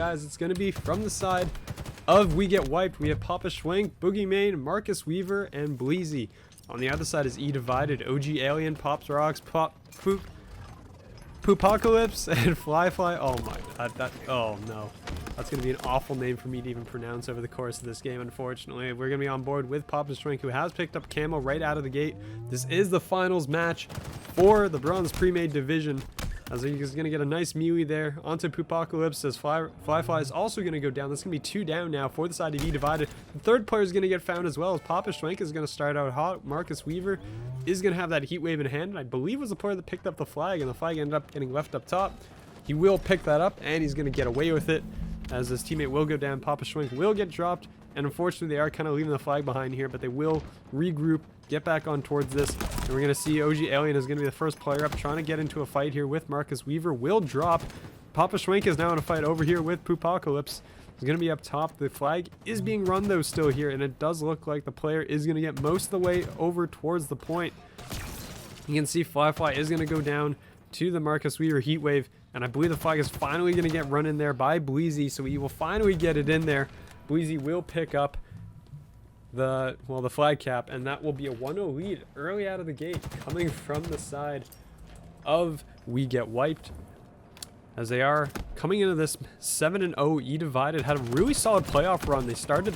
guys. It's going to be from the side of We Get Wiped. We have Papa Schwank, Boogeyman, Marcus Weaver, and Bleezy. On the other side is eDivided, OG Alien, Pops Rocks, Poopocalypse, and Fly. Oh my god, oh no. That's going to be an awful name for me to even pronounce over the course of this game, unfortunately. We're going to be on board with Papa Schwank, who has picked up camo right out of the gate. This is the finals match for the Bronze Premade division, as he's going to get a nice melee there onto Poopocalypse, as Fly is also going to go down. That's going to be 2 down now for the side of eDivided. The third player is going to get found as well, as Papa Schwank is going to start out hot. Marcus Weaver is going to have that heat wave in hand, and I believe it was the player that picked up the flag, and the flag ended up getting left up top. He will pick that up, and he's going to get away with it, as his teammate will go down. Papa Schwank will get dropped, and unfortunately they are kind of leaving the flag behind here, but they will regroup, get back on towards this, and we're going to see OG Alien is going to be the first player up, trying to get into a fight here with Marcus Weaver. Will drop. Papa Schwank is now in a fight over here with Poopocalypse. He's going to be up top. The flag is being run though still here, and it does look like the player is going to get most of the way over towards the point. You can see Fly is going to go down to the Marcus Weaver heat wave, and I believe the flag is finally going to get run in there by Bleezy, so he will finally get it in there. Bleezy will pick up the flag cap, and that will be a 1-0 lead early out of the gate coming from the side of We Get Wiped, as they are coming into this 7-0. eDivided had a really solid playoff run. They started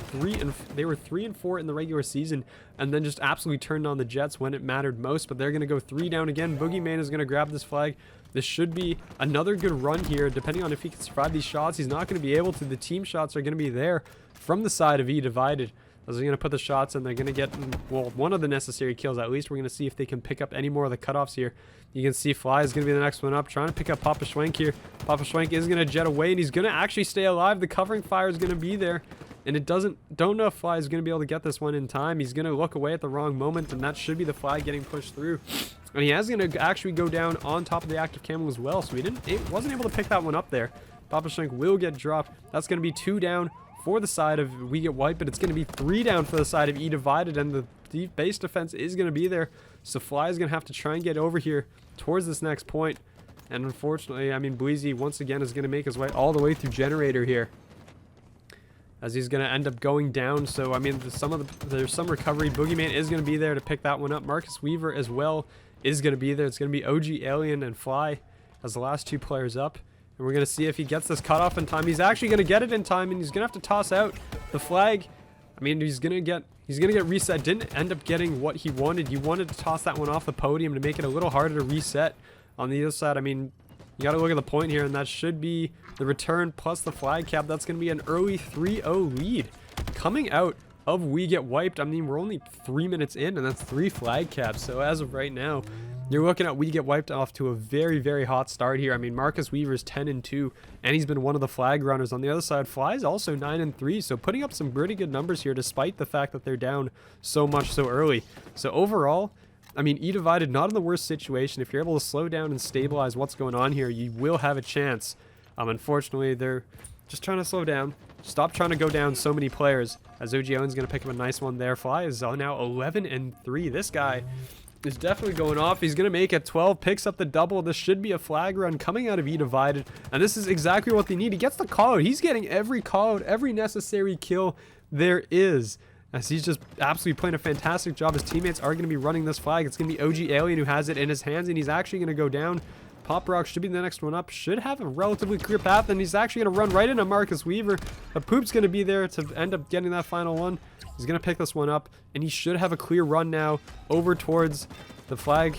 they were 3-4 in the regular season, and then just absolutely turned on the Jets when it mattered most. But they're going to go 3 down again. Boogeyman is going to grab this flag. This should be another good run here, depending on if he can survive these shots. He's not going to be able to. The team shots are going to be there from the side of eDivided, as they're going to put the shots, and they're going to get, well, one of the necessary kills at least. We're going to see if they can pick up any more of the cutoffs here. You can see Fly is going to be the next one up, trying to pick up Papa Schwank here. Papa Schwank is going to jet away, and he's going to actually stay alive. The covering fire is going to be there, and it don't know if Fly is going to be able to get this one in time. He's going to look away at the wrong moment, and that should be the Fly getting pushed through. And he is going to actually go down on top of the active camo as well, so it wasn't able to pick that one up there. Papa Schwank will get dropped. That's going to be 2 down for the side of We Get Wiped, but it's going to be 3 down for the side of eDivided, and the base defense is going to be there. So Fly is going to have to try and get over here towards this next point. And unfortunately, I mean, Bleezy once again is going to make his way all the way through Generator here, as he's going to end up going down. So I mean, there's some recovery. Boogeyman is going to be there to pick that one up. Marcus Weaver as well is going to be there. It's going to be OG Alien and Fly as the last 2 players up. And we're going to see if he gets this cutoff in time. He's actually going to get it in time, and he's going to have to toss out the flag. I mean, he's going to get reset. Didn't end up getting what he wanted. He wanted to toss that one off the podium to make it a little harder to reset. On the other side, I mean, you got to look at the point here, and that should be the return plus the flag cap. That's going to be an early 3-0 lead coming out of We Get Wiped. I mean, we're only 3 minutes in, and that's 3 flag caps. So as of right now, you're looking at We Get Wiped off to a very, very hot start here. I mean, Marcus Weaver's 10-2, and he's been one of the flag runners. On the other side, Fly is also 9-3, so putting up some pretty good numbers here, despite the fact that they're down so much so early. So overall, I mean, eDivided not in the worst situation. If you're able to slow down and stabilize what's going on here, you will have a chance. Unfortunately, they're just trying to slow down. Stop trying to go down so many players, as OG Owen's going to pick up a nice one there. Fly is now 11-3. This guy is definitely going off. He's going to make it 12, picks up the double. This should be a flag run coming out of eDivided, and this is exactly what they need. He gets the call out. He's getting every call out, every necessary kill there is, as he's just absolutely playing a fantastic job. His teammates are going to be running this flag. It's going to be OG Alien who has it in his hands, and he's actually going to go down. Pop Rock should be the next one up. Should have a relatively clear path, and he's actually going to run right into Marcus Weaver. But Poop's going to be there to end up getting that final one. He's going to pick this one up, and he should have a clear run now over towards the flag,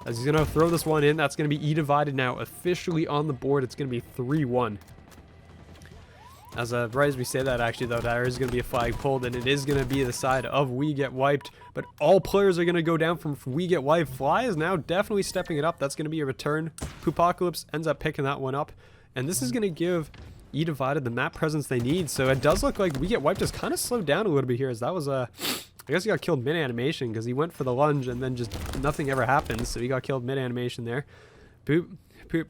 as he's going to throw this one in. That's going to be eDivided now officially on the board. It's going to be 3-1. As right as we say that, actually, though, there is going to be a flag pulled, and it is going to be the side of We Get Wiped. But all players are going to go down from We Get Wiped. Fly is now definitely stepping it up. That's going to be a return. Poopocalypse ends up picking that one up, and this is going to give eDivided the map presence they need. So it does look like We Get Wiped just kind of slowed down a little bit here, as that was I guess he got killed mid-animation, because he went for the lunge and then just nothing ever happened. So he got killed mid-animation there.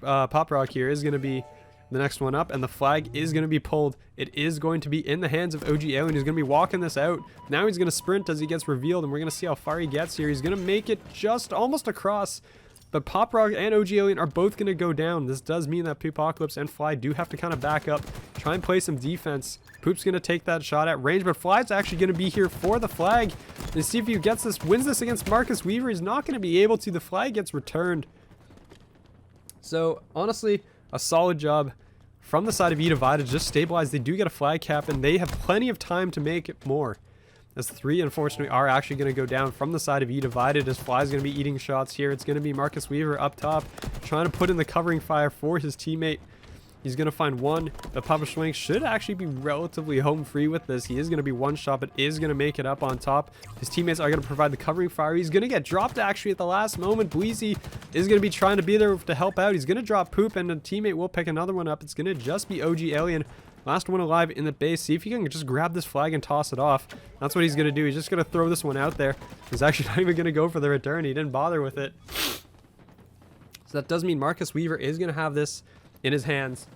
Pop Rock here is going to be the next one up, and the flag is going to be pulled. It is going to be in the hands of OG Alien. He's going to be walking this out. Now he's going to sprint as he gets revealed, and we're going to see how far he gets here. He's going to make it just almost across But Pop Rock and OG Alien are both going to go down. This does mean that Poopocalypse and Fly do have to kind of back up, try and play some defense. Poop's going to take that shot at range, but Fly's actually going to be here for the flag. And see if he gets this, wins this against Marcus Weaver. He's not going to be able to. The flag gets returned. So, honestly, a solid job from the side of eDivided. Just stabilize. They do get a flag cap, and they have plenty of time to make it more. As 3, unfortunately, are actually going to go down from the side of eDivided, as Fly's going to be eating shots here. It's going to be Marcus Weaver up top, trying to put in the covering fire for his teammate. He's going to find one. The Papa Schwank should actually be relatively home free with this. He is going to be one shot, but is going to make it up on top. His teammates are going to provide the covering fire. He's going to get dropped actually at the last moment. Bleezy is going to be trying to be there to help out. He's going to drop Poop, and a teammate will pick another one up. It's going to just be OG Alien. Last one alive in the base. See if he can just grab this flag and toss it off. That's what he's going to do. He's just going to throw this one out there. He's actually not even going to go for the return. He didn't bother with it. So that does mean Marcus Weaver is going to have this in his hands.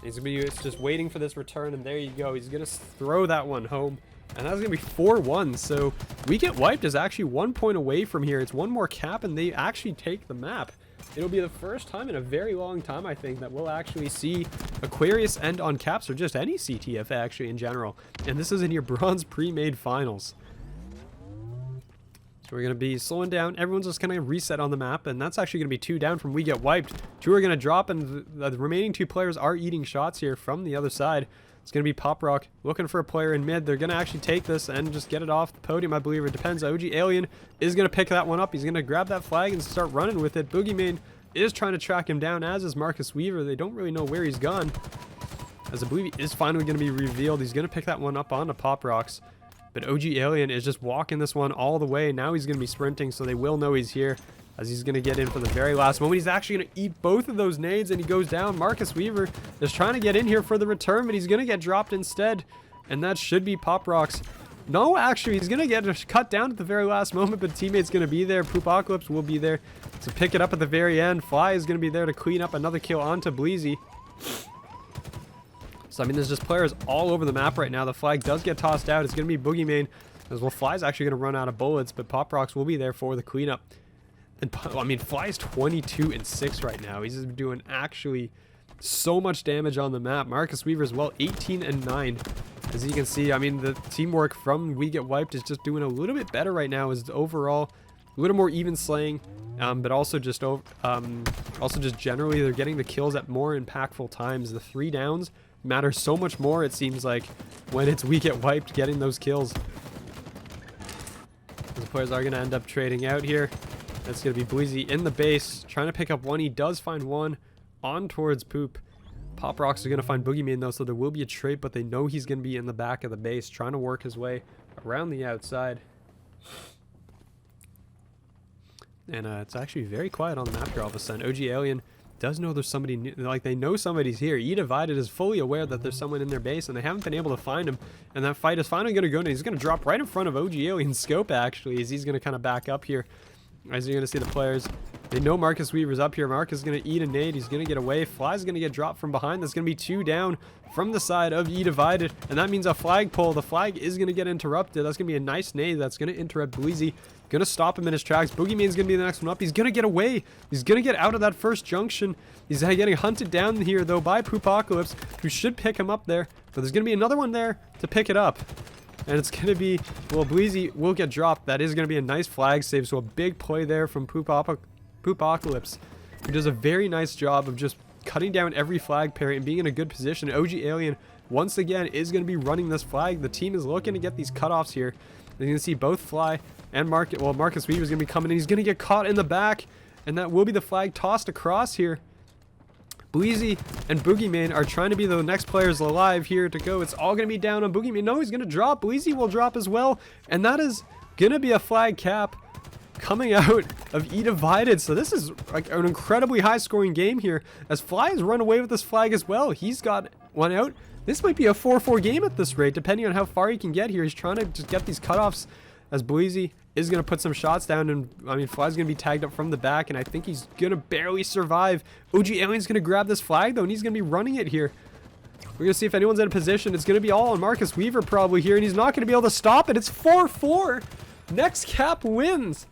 He's going to be just waiting for this return, and there you go. He's going to throw that one home. And that's going to be 4-1. So We Get Wiped is actually 1 point away from here. It's one more cap, and they actually take the map. It'll be the first time in a very long time, I think, that we'll actually see Aquarius end on caps, or just any CTF actually in general. And this is in your Bronze Premade finals. So we're going to be slowing down. Everyone's just going to reset on the map, and that's actually going to be 2 down from We Get Wiped. 2 are going to drop, and the remaining 2 players are eating shots here from the other side. It's going to be Pop Rock looking for a player in mid. They're going to actually take this and just get it off the podium, I believe. It depends. OG Alien is going to pick that one up. He's going to grab that flag and start running with it. Boogeyman is trying to track him down, as is Marcus Weaver. They don't really know where he's gone, as I believe he is finally going to be revealed. He's going to pick that one up onto Pop Rocks. But OG Alien is just walking this one all the way. Now he's going to be sprinting, so they will know he's here, as he's going to get in for the very last moment. He's actually going to eat both of those nades, and he goes down. Marcus Weaver is trying to get in here for the return, but he's going to get dropped instead. And that should be Pop Rocks. No, actually, he's going to get cut down at the very last moment, but teammate's going to be there. Poopocalypse will be there to pick it up at the very end. Fly is going to be there to clean up another kill onto Bleezy. So, I mean, there's just players all over the map right now. The flag does get tossed out. It's going to be Boogeyman, as well. Fly's actually going to run out of bullets, but Pop Rocks will be there for the cleanup. And, I mean, Fly's 22-6 right now. He's just doing actually so much damage on the map. Marcus Weaver as well, 18-9. As you can see, I mean, the teamwork from We Get Wiped is just doing a little bit better right now. Is overall a little more even slaying, but also just generally they're getting the kills at more impactful times. The 3 downs matter so much more, it seems like, when it's We Get Wiped getting those kills. The players are going to end up trading out here. That's going to be Bleezy in the base, trying to pick up one. He does find one on towards Poop. Pop Rocks are going to find Boogeyman, though, so there will be a trade, but they know he's going to be in the back of the base, trying to work his way around the outside. And it's actually very quiet on the map here all of a sudden. OG Alien does know there's somebody new, like they know somebody's here. eDivided is fully aware that there's someone in their base, and they haven't been able to find him. And that fight is finally going to go, and he's going to drop right in front of OG Alien's scope, actually, as he's going to kind of back up here. As you're going to see the players, they know Marcus Weaver's up here. Marcus is going to eat a nade. He's going to get away. Fly's going to get dropped from behind. That's going to be 2 down from the side of eDivided. And that means a flag pull. The flag is going to get interrupted. That's going to be a nice nade. That's going to interrupt Bleezy. Going to stop him in his tracks. Boogeyman's going to be the next one up. He's going to get away. He's going to get out of that first junction. He's getting hunted down here, though, by Poopocalypse, who should pick him up there. But there's going to be another one there to pick it up. And it's going to be, well, Bleezy will get dropped. That is going to be a nice flag save. So a big play there from Poopocalypse, who does a very nice job of just cutting down every flag parry and being in a good position. OG Alien, once again, is going to be running this flag. The team is looking to get these cutoffs here. You can see both Fly and Marcus Weaver is going to be coming in. He's going to get caught in the back, and that will be the flag tossed across here. Bleezy and Boogeyman are trying to be the next players alive here to go. It's all going to be down on Boogeyman. No, he's going to drop. Bleezy will drop as well. And that is going to be a flag cap coming out of eDivided. So this is like an incredibly high scoring game here, as Fly has run away with this flag as well. He's got one out. This might be a 4-4 game at this rate, depending on how far he can get here. He's trying to just get these cutoffs, as Bleezy is going to put some shots down, and I mean, Fly's going to be tagged up from the back, and I think he's going to barely survive. OG Alien's going to grab this flag, though, and he's going to be running it here. We're going to see if anyone's in a position. It's going to be all on Marcus Weaver probably here, and he's not going to be able to stop it. It's 4-4. Next cap wins.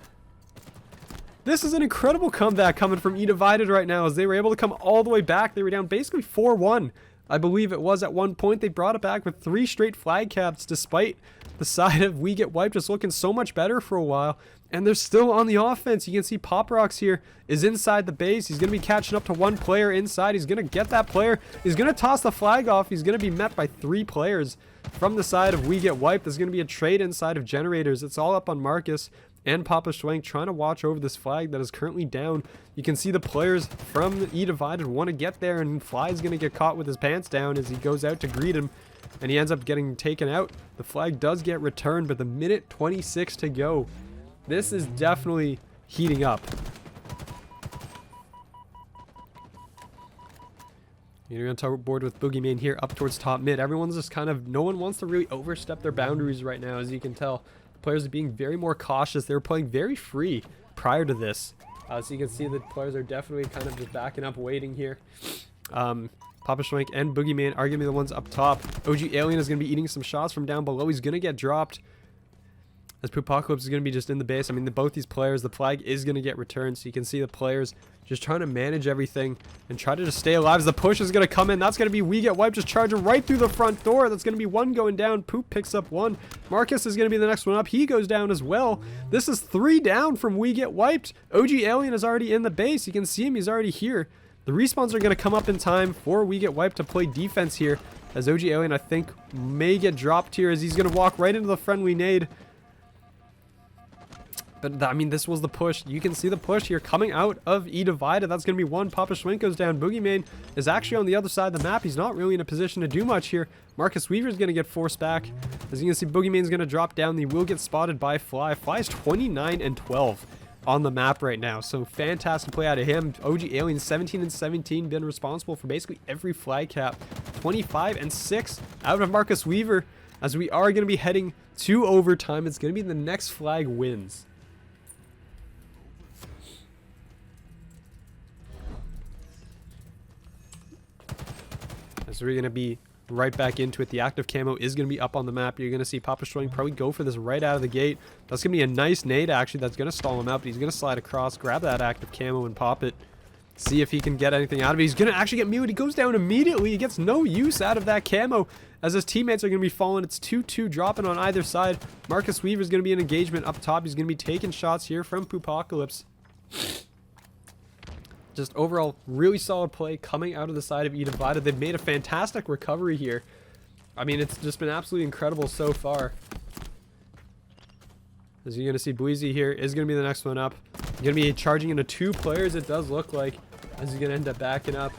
This is an incredible comeback coming from eDivided right now, as they were able to come all the way back. They were down basically 4-1. I believe it was at one point. They brought it back with 3 straight flag caps, despite the side of We Get Wiped just looking so much better for a while. And they're still on the offense. You can see Pop Rocks here is inside the base. He's going to be catching up to 1 player inside. He's going to get that player. He's going to toss the flag off. He's going to be met by 3 players from the side of We Get Wiped. There's going to be a trade inside of Generators. It's all up on Marcus and Papa Schwenk trying to watch over this flag that is currently down. You can see the players from eDivided want to get there, and Fly's going to get caught with his pants down as he goes out to greet him, and he ends up getting taken out. The flag does get returned, but the minute 26 to go. This is definitely heating up. You're going to board with Boogeyman here up towards top mid. Everyone's just kind of, no one wants to really overstep their boundaries right now, as you can tell. The players are being very more cautious. They were playing very free prior to this. So you can see the players are definitely kind of just backing up, waiting here. Papa Schwenk and Boogeyman are going to be the ones up top. OG Alien is going to be eating some shots from down below. He's going to get dropped, as Poopocalypse is going to be just in the base. I mean, both these players, the flag is going to get returned. So you can see the players just trying to manage everything and try to just stay alive. As the push is going to come in, that's going to be We Get Wiped just charging right through the front door. That's going to be 1 going down. Poop picks up 1. Marcus is going to be the next one up. He goes down as well. This is 3 down from We Get Wiped. OG Alien is already in the base. You can see him. He's already here. The respawns are going to come up in time for We Get Wiped to play defense here, as OG Alien, I think, may get dropped here, as he's going to walk right into the friendly nade. But, I mean, this was the push. You can see the push here coming out of eDivided. That's going to be 1. Papa Schwenk goes down. Boogeyman is actually on the other side of the map. He's not really in a position to do much here. Marcus Weaver is going to get forced back. As you can see, Boogeyman's going to drop down. He will get spotted by Fly. Fly's 29 and 12 on the map right now. So, fantastic play out of him. OG Alien 17 and 17, been responsible for basically every flag cap. 25 and 6 out of Marcus Weaver, as we are going to be heading to overtime. It's going to be the next flag wins. So we're going to be right back into it. The active camo is going to be up on the map. You're going to see Papa Schwenk probably go for this right out of the gate. That's going to be a nice nade, actually. That's going to stall him out, but he's going to slide across, grab that active camo, and pop it. See if he can get anything out of it. He's going to actually get muted. He goes down immediately. He gets no use out of that camo, as his teammates are going to be falling. It's 2-2 dropping on either side. Marcus Weaver is going to be in engagement up top. He's going to be taking shots here from Poopocalypse. Just overall, really solid play coming out of the side of eDivided. They've made a fantastic recovery here. I mean, it's just been absolutely incredible so far. As you're going to see, Bleezy here is going to be the next one up. Going to be charging into 2 players, it does look like, as he's going to end up backing up.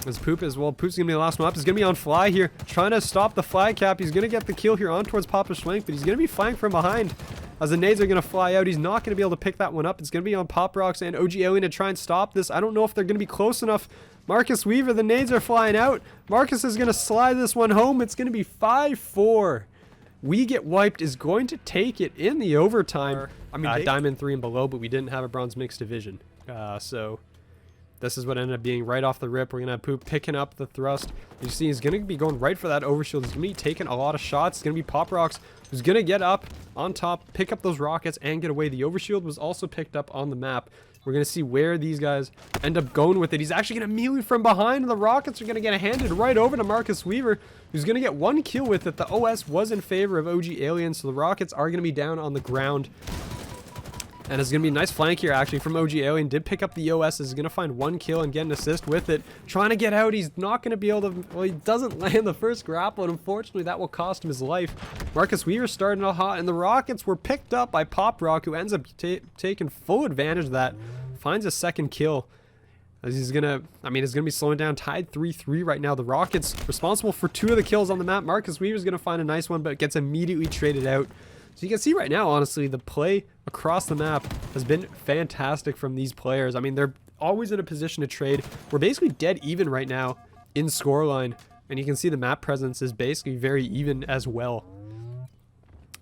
As Poop as well. Poop's going to be the last one up. He's going to be on Fly here, trying to stop the flag cap. He's going to get the kill here on towards Papa Schwenk, but he's going to be flying from behind. As the nades are going to fly out, he's not going to be able to pick that one up. It's going to be on Pop Rocks and OG Alien to try and stop this. I don't know if they're going to be close enough. Marcus Weaver, the nades are flying out. Marcus is going to slide this one home. It's going to be 5-4. We Get Wiped is going to take it in the overtime. I mean, Diamond 3 and below, but we didn't have a Bronze Mixed Division. So this is what ended up being right off the rip. We're going to have Poop picking up the thrust. You see, he's going to be going right for that overshield. He's going to be taking a lot of shots. It's going to be Pop Rocks who's going to get up on top, pick up those rockets, and get away. The overshield was also picked up on the map. We're going to see where these guys end up going with it. He's actually going to melee from behind, and the rockets are going to get handed right over to Marcus Weaver, who's going to get 1 kill with it. The OS was in favor of OG Alien, so the rockets are going to be down on the ground. And it's going to be a nice flank here, actually, from OG Alien. Did pick up the OS. Is going to find 1 kill and get an assist with it. Trying to get out. He's not going to be able to... Well, he doesn't land the first grapple, and unfortunately, that will cost him his life. Marcus Weaver starting out hot, and the rockets were picked up by Pop Rock, who ends up taking full advantage of that. Finds a 2nd kill. As he's going to... I mean, it's going to be slowing down. Tied 3-3 right now. The rockets responsible for 2 of the kills on the map. Marcus Weaver's going to find a nice one, but gets immediately traded out. So you can see right now, honestly, the play across the map has been fantastic from these players. I mean, they're always in a position to trade. We're basically dead even right now in scoreline. And you can see the map presence is basically very even as well.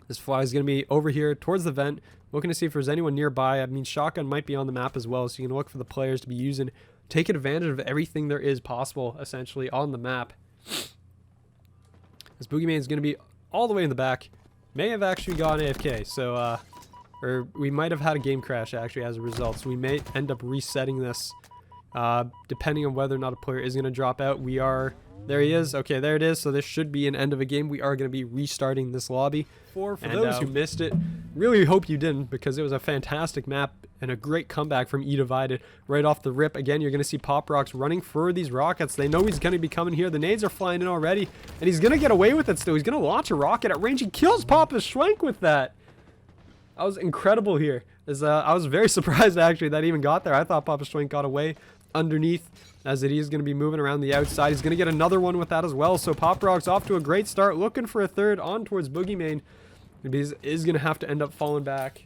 This Fly is going to be over here towards the vent, looking to see if there's anyone nearby. I mean, Shotgun might be on the map as well, so you can look for the players to be using, taking advantage of everything there is possible, essentially, on the map. This Boogeyman is going to be all the way in the back. May have actually gone AFK, so or we might have had a game crash actually as a result. So we may end up resetting this depending on whether or not a player is going to drop out. We are, there he is. Okay, there it is. So this should be an end of a game. We are going to be restarting this lobby. For those who missed it, really hope you didn't, because it was a fantastic map and a great comeback from eDivided right off the rip. Again, you're going to see Pop Rocks running for these rockets. They know he's going to be coming here. The nades are flying in already, and he's going to get away with it still. He's going to launch a rocket at range. He kills Papa Schwenk with that. That was incredible here. I was very surprised actually that he even got there. I thought Papa Schwenk got away underneath, as it is going to be moving around the outside. He's going to get another one with that as well. So Pop Rocks off to a great start, looking for a third on towards Boogeyman. He is going to have to end up falling back,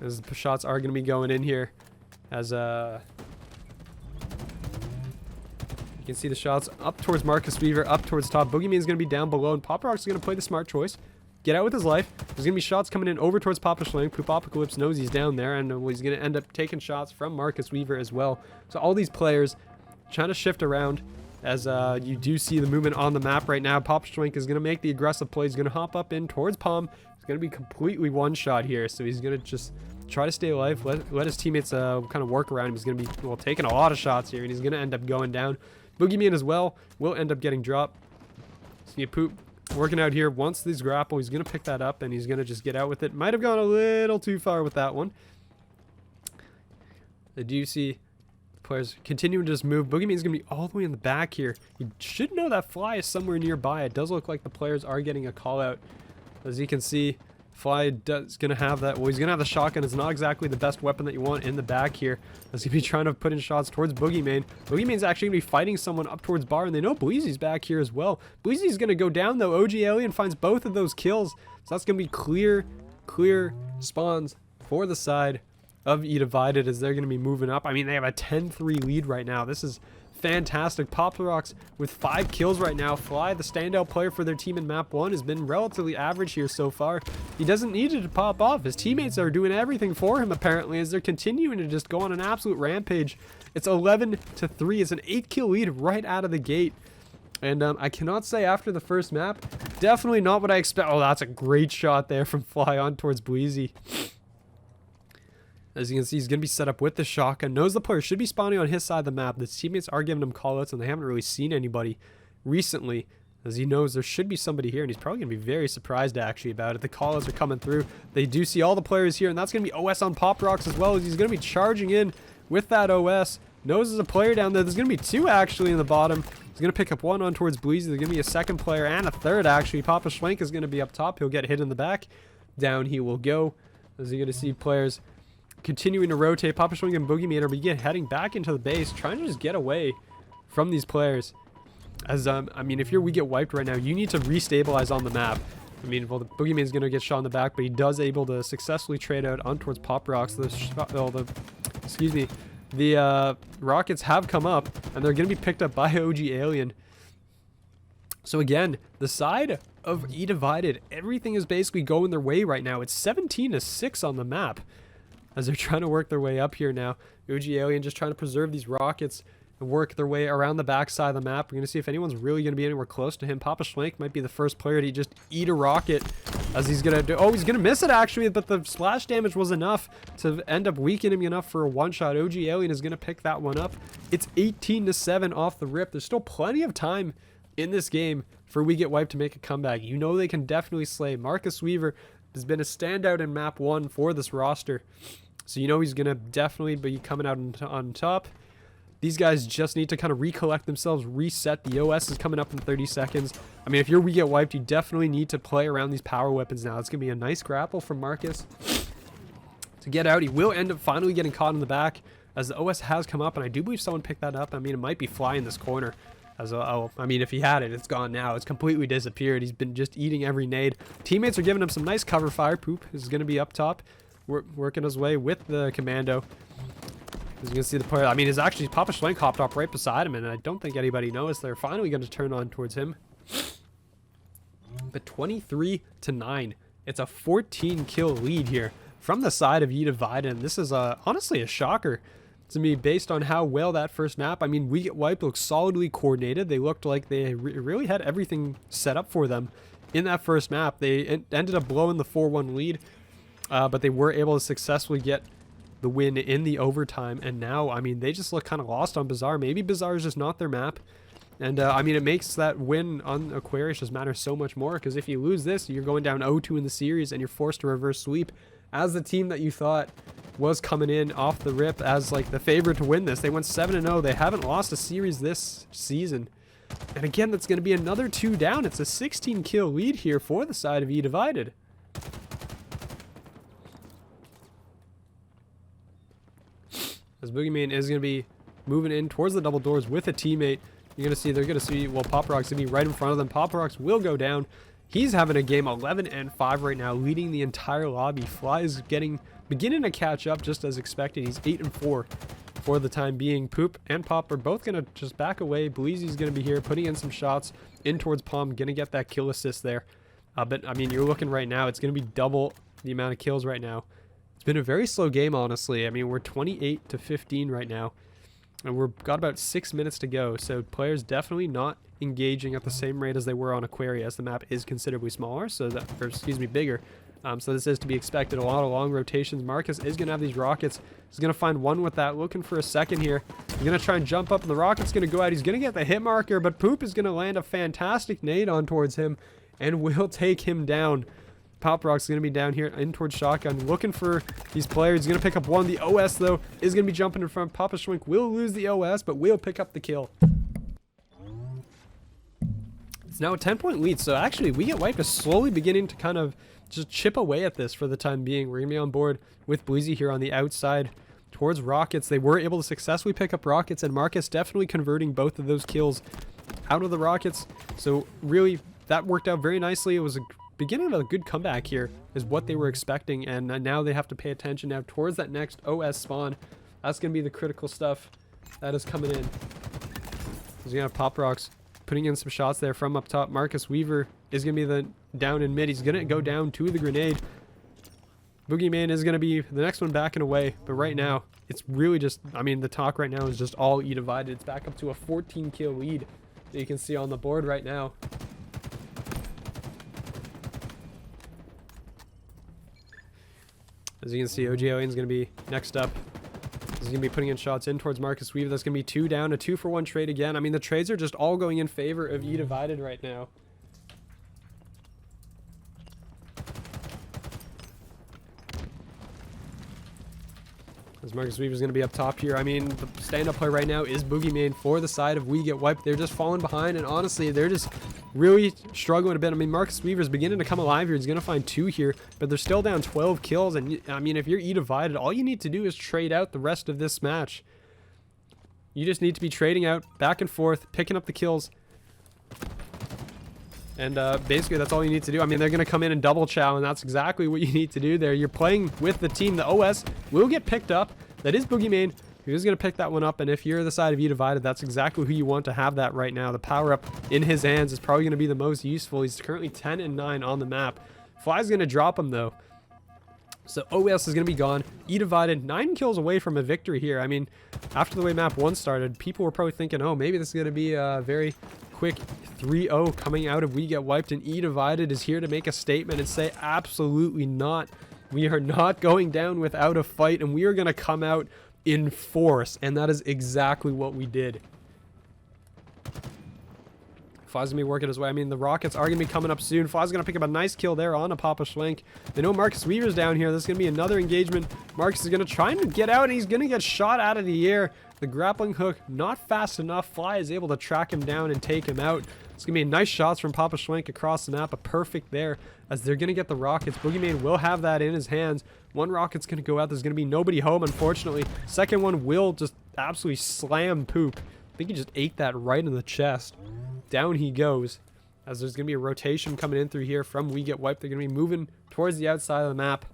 as the shots are going to be going in here. As you can see the shots up towards Marcus Weaver, up towards top. Boogeyman is going to be down below, and Pop Rocks is going to play the smart choice. Get out with his life. There's going to be shots coming in over towards Papa Schlenk. Poopocalypse knows he's down there, and he's going to end up taking shots from Marcus Weaver as well. So all these players trying to shift around, as you do see the movement on the map right now. Papa Schlenk is going to make the aggressive play. He's going to hop up in towards Palm. He's going to be completely one-shot here, so he's going to just try to stay alive. Let his teammates kind of work around him. He's going to be, well, taking a lot of shots here, and he's going to end up going down. Boogeyman as well will end up getting dropped. See Poop working out here. Once these grapple, he's going to pick that up, and he's going to just get out with it. Might have gone a little too far with that one. I do see the players continuing to just move. Boogeyman's going to be all the way in the back here. You should know that Fly is somewhere nearby. It does look like the players are getting a call out. As you can see, Fly is going to have that. Well, he's going to have the shotgun. It's not exactly the best weapon that you want in the back here. As he's going to be trying to put in shots towards Boogeyman. Boogeyman's actually going to be fighting someone up towards Bar, and they know Bleezy's back here as well. Bleezy's going to go down, though. OG Alien finds both of those kills. So that's going to be clear spawns for the side of eDivided, as they're going to be moving up. I mean, they have a 10-3 lead right now. This is fantastic. Pop Rocks with 5 kills right now. Fly, the standout player for their team in map 1, has been relatively average here so far. He doesn't need it to pop off. His teammates are doing everything for him apparently, as they're continuing to just go on an absolute rampage. It's 11-3. It's an 8-kill lead right out of the gate. And I cannot say after the first map, definitely not what I expect. Oh, that's a great shot there from Fly on towards Bleezy. As you can see, he's going to be set up with the shotgun. Knows the player should be spawning on his side of the map. The teammates are giving him callouts, and they haven't really seen anybody recently, as he knows there should be somebody here, and he's probably going to be very surprised actually about it. The callouts are coming through. They do see all the players here, and that's going to be OS on Pop Rocks as well, as he's going to be charging in with that OS. Knows there's a player down there. There's going to be 2 actually in the bottom. He's going to pick up 1 on towards Bleezy. There's going to be a second player and a third actually. Papa Schwenk is going to be up top. He'll get hit in the back. Down he will go, as you're going to see players continuing to rotate. Papa Schwenk and Boogeyman are heading back into the base, trying to just get away from these players. As I mean, if we get wiped right now, you need to restabilize on the map. I mean, well, the Boogeyman's going to get shot in the back, but he does able to successfully trade out on towards Pop Rocks. The rockets have come up, and they're going to be picked up by OG Alien. So again, the side of eDivided, everything is basically going their way right now. It's 17-6 on the map, as they're trying to work their way up here now. OG Alien just trying to preserve these rockets and work their way around the backside of the map. We're going to see if anyone's really going to be anywhere close to him. Papa Schlenk might be the first player to just eat a rocket, as he's going to do. Oh, he's going to miss it actually, but the splash damage was enough to end up weakening him enough for a one-shot. OG Alien is going to pick that one up. It's 18-7 off the rip. There's still plenty of time in this game for We Get Wiped to make a comeback. You know they can definitely slay. Marcus Weaver has been a standout in map 1 for this roster, so you know he's going to definitely be coming out on top. These guys just need to kind of recollect themselves, reset. The OS is coming up in 30 seconds. I mean, if you're We Get Wiped, you definitely need to play around these power weapons now. It's going to be a nice grapple from Marcus to get out. He will end up finally getting caught in the back, as the OS has come up, and I do believe someone picked that up. I mean, it might be Fly in this corner. I mean, if he had it, it's gone now. It's completely disappeared. He's been just eating every nade. Teammates are giving him some nice cover fire. Poop is going to be up top, working his way with the commando. As you can see the player, I mean, is actually Papa Schlenk hopped up right beside him, and I don't think anybody noticed. They're finally going to turn on towards him. But 23-9. It's a 14-kill lead here from the side of eDivided, and this is honestly a shocker to me based on how well that first map. I mean, We Get Wiped looks solidly coordinated. They looked like they really had everything set up for them in that first map. They ended up blowing the 4-1 lead, but they were able to successfully get the win in the overtime. And now, I mean, they just look kind of lost on Bazaar. Maybe Bazaar is just not their map. And, I mean, it makes that win on Aquarius just matter so much more, because if you lose this, you're going down 0-2 in the series, and you're forced to reverse sweep as the team that you thought was coming in off the rip as, like, the favorite to win this. They went 7-0. They haven't lost a series this season. And again, that's going to be another 2 down. It's a 16-kill lead here for the side of eDivided. As Boogeyman is going to be moving in towards the double doors with a teammate. You're going to see, they're going to see, well, Pop Rock's going to be right in front of them. Pop Rocks will go down. He's having a game 11-5 right now, leading the entire lobby. Fly is beginning to catch up just as expected. He's 8-4 for the time being. Poop and Pop are both going to just back away. Bleezy's going to be here, putting in some shots in towards Palm, going to get that kill assist there. But, I mean, you're looking right now, it's going to be double the amount of kills right now. It's been a very slow game, honestly. I mean, we're 28-15 right now. And we've got about 6 minutes to go, so players definitely not engaging at the same rate as they were on Aquaria, as the map is considerably smaller, so that, or excuse me, bigger. So this is to be expected. A lot of long rotations. Marcus is going to have these rockets. He's going to find one with that, looking for a second here. He's going to try and jump up, and the rocket's going to go out. He's going to get the hit marker, but Poop is going to land a fantastic nade on towards him and will take him down. Pop Rock's going to be down here in towards shotgun, looking for these players. He's going to pick up one. The OS, though, is going to be jumping in front. Papa Schwink will lose the OS, but will pick up the kill. It's now a 10-point lead, so actually, We Get Wiped is slowly beginning to kind of just chip away at this for the time being. We're going to be on board with Bleezy here on the outside towards Rockets. They were able to successfully pick up Rockets, and Marcus definitely converting both of those kills out of the Rockets. So really, that worked out very nicely. It was a beginning of a good comeback here is what they were expecting, and now they have to pay attention now towards that next OS spawn. That's going to be the critical stuff that is coming in. He's going to have Pop Rocks putting in some shots there from up top. Marcus Weaver is going to be the down in mid. He's going to go down to the grenade. Boogeyman is going to be the next one backing away, but right now it's really just, I mean, the talk right now is just all eDivided. It's back up to a 14-kill lead that you can see on the board right now. As you can see, OG Alien's going to be next up. He's going to be putting in shots in towards Marcus Weaver. That's going to be 2 down, a 2-for-1 trade again. I mean, the trades are just all going in favor of eDivided right now. As Marcus Weaver's going to be up top here. I mean, the stand-up play right now is Boogeyman for the side of We Get Wiped. They're just falling behind, and honestly, they're just really struggling a bit. I mean, Marcus Weaver's beginning to come alive here. He's going to find 2 here, but they're still down 12 kills. And, I mean, if you're eDivided, all you need to do is trade out the rest of this match. You just need to be trading out back and forth, picking up the kills. And basically, that's all you need to do. I mean, they're going to come in and double chow, and that's exactly what you need to do there. You're playing with the team. The OS will get picked up. That is Boogeyman, who is going to pick that one up. And if you're the side of eDivided, that's exactly who you want to have that right now. The power-up in his hands is probably going to be the most useful. He's currently 10-9 on the map. Fly's going to drop him, though. So OS is going to be gone. eDivided, 9 kills away from a victory here. I mean, after the way map 1 started, people were probably thinking, oh, maybe this is going to be a very quick 3-0 coming out of We Get Wiped, and eDivided is here to make a statement and say absolutely not. We are not going down without a fight, and we are going to come out in force, and that is exactly what we did. Fly's going to be working his way. I mean, the Rockets are going to be coming up soon. Fly's going to pick up a nice kill there on a Papa Schlenk. They know Marcus Weaver's down here. This is going to be another engagement. Marcus is going to try and get out, and he's going to get shot out of the air. The grappling hook, not fast enough. Fly is able to track him down and take him out. It's going to be nice shots from Papa Schwenk across the map. A perfect there as they're going to get the rockets. Boogeyman will have that in his hands. One rocket's going to go out. There's going to be nobody home, unfortunately. Second one will just absolutely slam Poop. I think he just ate that right in the chest. Down he goes. As there's going to be a rotation coming in through here from We Get Wiped. They're going to be moving towards the outside of the map.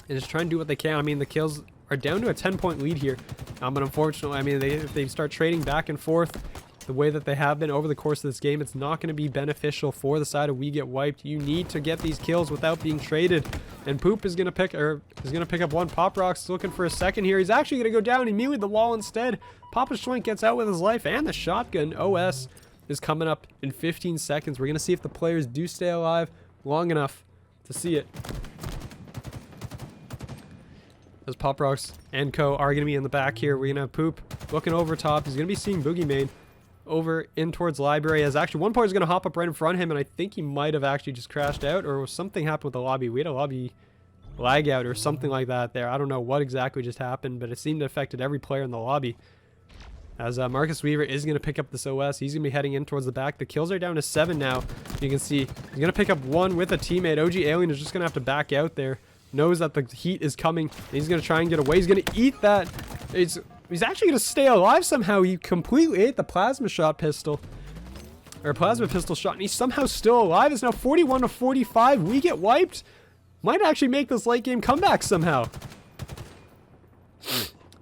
And just try and do what they can. I mean, the kills are down to a 10-point lead here. But unfortunately, I mean, if they start trading back and forth the way that they have been over the course of this game, it's not going to be beneficial for the side of We Get Wiped. You need to get these kills without being traded. And Poop is going to pick up one. Pop Rock's looking for a second here. He's actually going to go down immediately the wall instead. Papa Schwenk gets out with his life and the shotgun. OS is coming up in 15 seconds. We're going to see if the players do stay alive long enough to see it. As Pop Rocks and Co are going to be in the back here. We're going to have Poop looking over top. He's going to be seeing Boogeyman over in towards Library. As actually one player is going to hop up right in front of him, and I think he might have actually just crashed out, or something happened with the lobby. We had a lobby lag out or something like that there. I don't know what exactly just happened, but it seemed to affected every player in the lobby. As Marcus Weaver is going to pick up this OS. He's going to be heading in towards the back. The kills are down to 7 now. You can see he's going to pick up 1 with a teammate. OG Alien is just going to have to back out there. Knows that the heat is coming. He's going to try and get away. He's going to eat that. He's actually going to stay alive somehow. He completely ate the plasma shot pistol. Or plasma pistol shot. And he's somehow still alive. It's now 41 to 45. We get wiped. Might actually make this late game comeback somehow.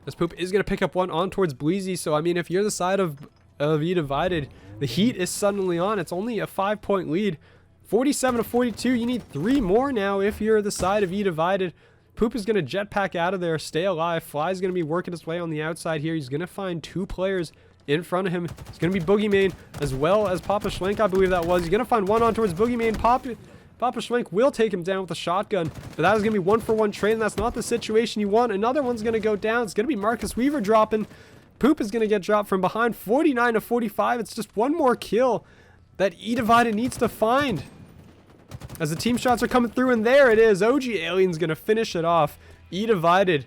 This Poop is going to pick up 1 on towards Bleezy. So, I mean, if you're the side of eDivided, the heat is suddenly on. It's only a 5-point lead. 47 to 42. You need 3 more now if you're the side of eDivided. Poop is going to jetpack out of there, stay alive. Fly's going to be working his way on the outside here. He's going to find 2 players in front of him. It's going to be Boogeyman as well as Papa Schlenk, I believe that was. He's going to find 1 on towards Boogeyman. Papa Schlenk will take him down with a shotgun, but that is going to be 1-for-1 trade, and that's not the situation you want. Another one's going to go down. It's going to be Marcus Weaver dropping. Poop is going to get dropped from behind. 49 to 45. It's just 1 more kill that eDivided needs to find. As the team shots are coming through, and there it is. OG Alien's going to finish it off. eDivided,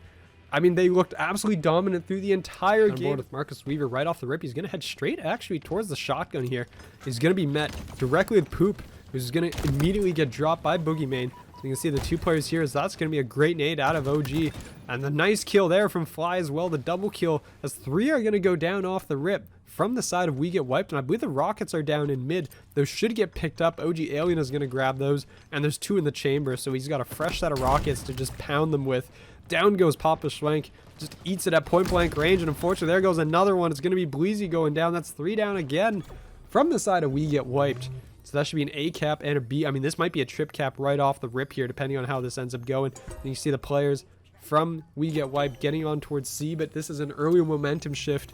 I mean, they looked absolutely dominant through the entire game. With Marcus Weaver right off the rip. He's going to head straight actually towards the shotgun here. He's going to be met directly with Poop, who's going to immediately get dropped by Boogeyman. So you can see the 2 players here. So that's going to be a great nade out of OG. And the nice kill there from Fly as well. The double kill, as 3 are going to go down off the rip from the side of We Get Wiped. And I believe the rockets are down in mid. Those should get picked up. OG Alien is going to grab those. And there's 2 in the chamber. So he's got a fresh set of rockets to just pound them with. Down goes Papa Schlenk. Just eats it at point blank range. And unfortunately, there goes another one. It's going to be Bleezy going down. That's 3 down again from the side of We Get Wiped. So that should be an A cap and a B. I mean, this might be a trip cap right off the rip here, depending on how this ends up going. And you see the players from We Get Wiped getting on towards C, but this is an early momentum shift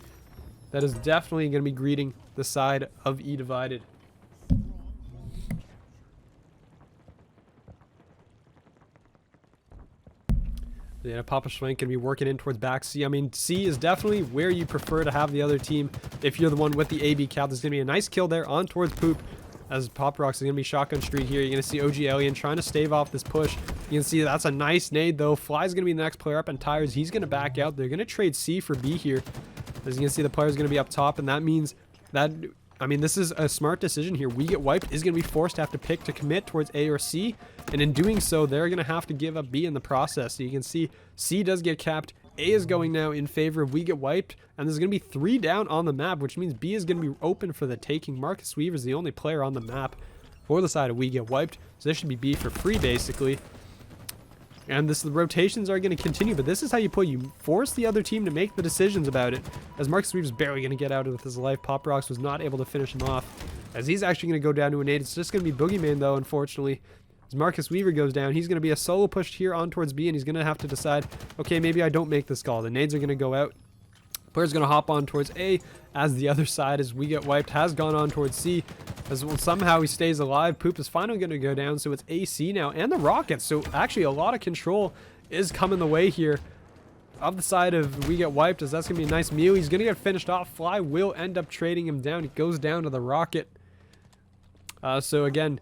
that is definitely going to be greeting the side of eDivided. Yeah, Papa Schwenk going to be working in towards back C. I mean, C is definitely where you prefer to have the other team if you're the one with the AB cap. There's going to be a nice kill there on towards Poop. As Pop Rocks is going to be shotgun street here. You're going to see OG Alien trying to stave off this push. You can see that's a nice nade, though. Fly's going to be the next player up, and Tires, he's going to back out. They're going to trade C for B here. As you can see, the player's going to be up top, and that means that, I mean, this is a smart decision here. We Get Wiped is going to be forced to have to pick to commit towards A or C, and in doing so, they're going to have to give up B in the process. So you can see C does get capped. A is going now in favor of We Get Wiped, and there's going to be 3 down on the map, which means B is going to be open for the taking. Marcus Weaver is the only player on the map for the side of We Get Wiped, so this should be B for free, basically. And the rotations are going to continue, but this is how you play. You force the other team to make the decisions about it, as Marcus Weaver's barely going to get out of his life. Pop Rocks was not able to finish him off, as he's actually going to go down to a nade. It's just going to be Boogeyman, though, unfortunately. As Marcus Weaver goes down, he's going to be a solo push here on towards B, and he's going to have to decide, okay, maybe I don't make this call. The nades are going to go out. Player's going to hop on towards A, as the other side, as We Get Wiped, has gone on towards C. As well, somehow he stays alive. Poop is finally going to go down, so it's AC now, and the rockets. So actually, a lot of control is coming the way here of the side of We Get Wiped, as that's going to be a nice meal. He's going to get finished off. Fly will end up trading him down. He goes down to the rocket. So again,